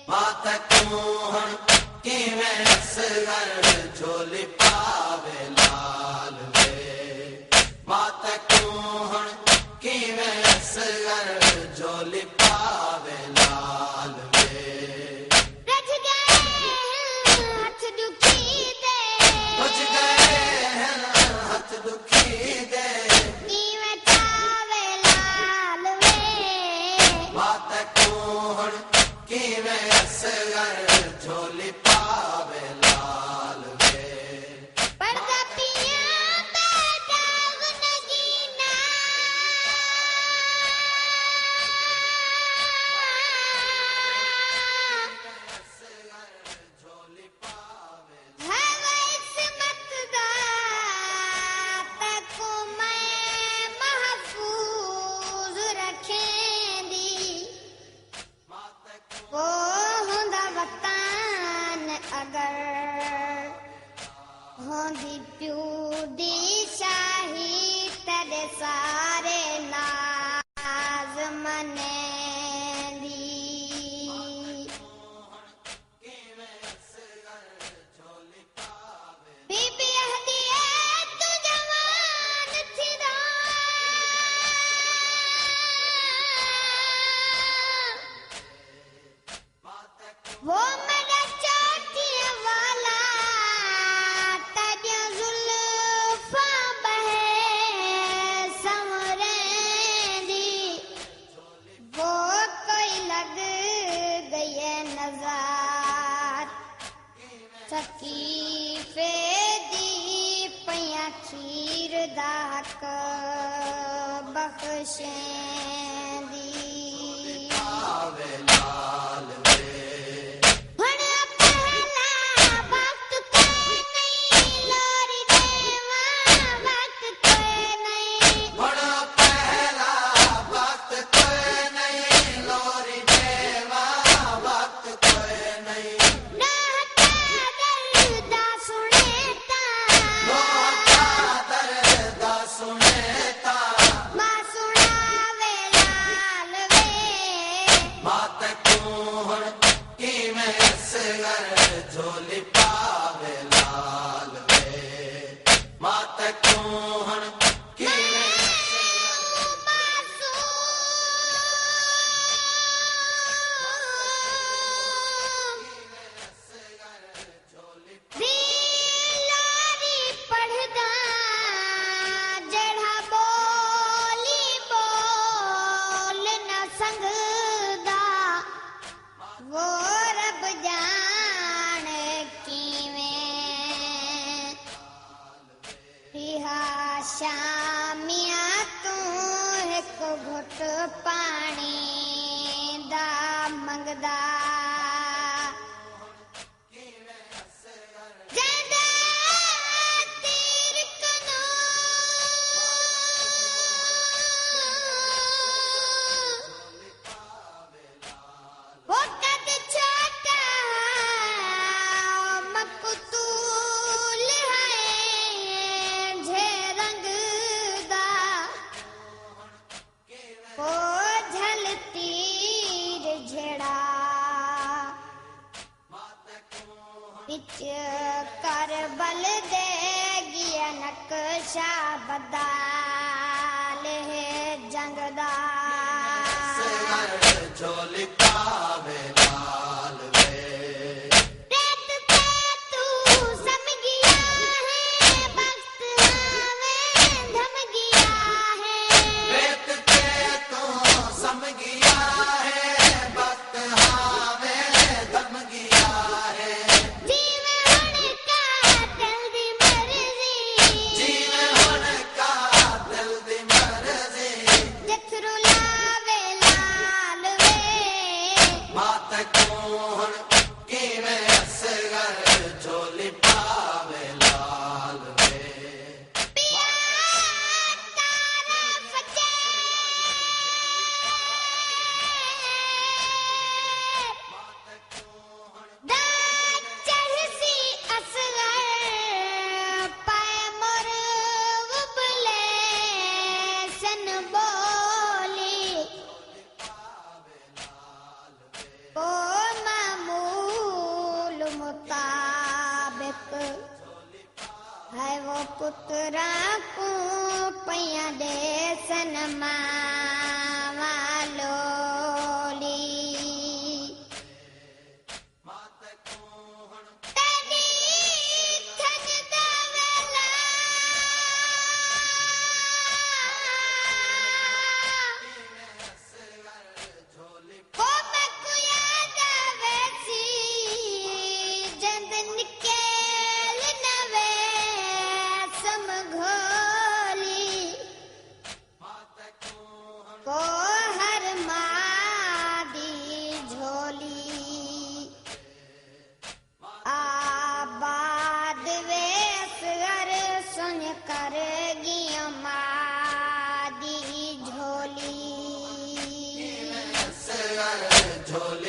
बात तू हुण किवें असगर झोली पावे लाल वे। बात तू हुण किवें असगर झोली पावे लाल वे। रज गए हथ दुखी दे, रज गए हथ दुखी दे, किवें चावे लाल वे। बात तू हुण किवें असगर झोली पावे लाल वे। पर्दा पिया बेदाग नगीना, झोली पावे है इस्मत दा तको मैं महफूज रखेंदी। वो हुंदा वतन अगर होंदी प्यू दी शाही तेरे सारे नाज मनेंदी। बीबी आखदी ऐ तू जवान थी दा, वो मेरा चोटियां वाला तेरियां जुल्फां बहे संवरेंदी। वो कोई लग गई है नज़र सकीफे दी पइयां खीर दा हक बख्शेंदी। पावे लाल वे। हुण पहला वक्त कोई नहीं लोरी देवा, वक्त कोई नहीं। हुण पहला वक्त कोई नहीं लोरी देवा, वक्त कोई नहीं। नाता दर्दा सुने ता, लोटा दर्द सुने ता, मां सुनावे लाल वे। बात तू हुण किवें असगर झोली पावे लाल वे। बात तू हुण किवें लारी पढ़दा जड़ा बोली बोल न संगदा। वो रब जान किवें रिहा शामिया तू एक घुट पानी दा मंगदा। जदा तीर कनो वो कद छोटा मकतूल है झे रंग दा। वो झल तीर झेड़ा बिच करबल दे गिया नक्शा बदाल है जंग दा। असगर झोली पावे लाल वे। रेत पे तू सम गया है, वक्त हावे धम गया है। रेत पे तू सम गया है, वक्त हावे दम गया है। जीवे हुण का दिल दी मर्जी, जीवे हुण का दिल दी मर्जी। जथरू लावे लाल वे। राकू पैया दे सनमा वालोली तेरी थन दवेला को मकुया दवेसी जंद निकेल नवे समघोली को हर मादी झोली आबाद वेस घर सुन कर गिया मादी झोली झोली